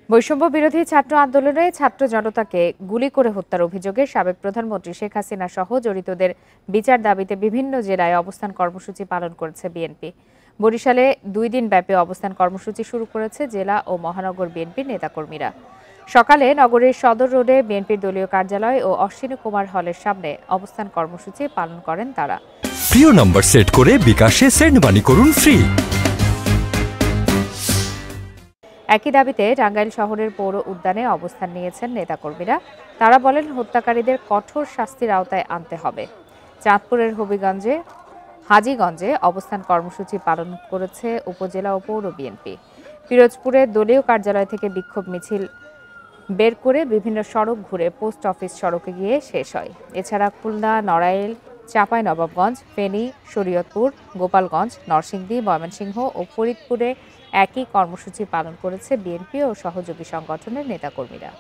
বৈষম্য বিরোধী ছাত্র আন্দোলনে ছাত্র জনতাকে গুলি করে হত্যার অভিযোগে সাবেক প্রধানমন্ত্রী শেখ হাসিনা সহ জড়িতদের বিচার দাবিতে বিভিন্ন জেলায় অবস্থান কর্মসূচি পালন করেছে বিএনপি। বরিশালে 2 দিন ব্যাপী অবস্থান কর্মসূচি শুরু করেছে জেলা ও মহানগর বিএনপির নেতাকর্মীরা। সকালে নগরের সদর রোডে বিএনপির দলীয় কার্যালয় ও অশ্বিনী কুমার হলের সামনে অবস্থান কর্মসূচি পালন করেন তারা। প্রিয় নম্বর সেট করে বিকাশে সেন্ড মানি করুন ফ্রি। একই দাবিতে টাঙ্গাইল শহরের পৌর উদ্যানে অবস্থান নিয়েছেন নেতাকর্মীরা। তারা বলেন, হত্যাকারীদের কঠোর শাস্তির আওতায় আনতে হবে। চাঁদপুরের হবিগঞ্জে হাজীগঞ্জে অবস্থান কর্মসূচি পালন করেছে উপজেলা ও পৌর বিএনপি। পিরোজপুরে দলীয় কার্যালয় থেকে বিক্ষোভ মিছিল বের করে বিভিন্ন সড়ক ঘুরে পোস্ট অফিস সড়কে গিয়ে শেষ হয়। এছাড়া খুলনা, নড়াইল, চাঁপাইনবাবগঞ্জ, ফেনী, শরীয়তপুর, গোপালগঞ্জ, নরসিংদী, ময়মনসিংহ ও ফরিদপুরে একই কর্মসূচি পালন করেছে বিএনপি ও সহযোগী সংগঠনের নেতাকর্মীরা।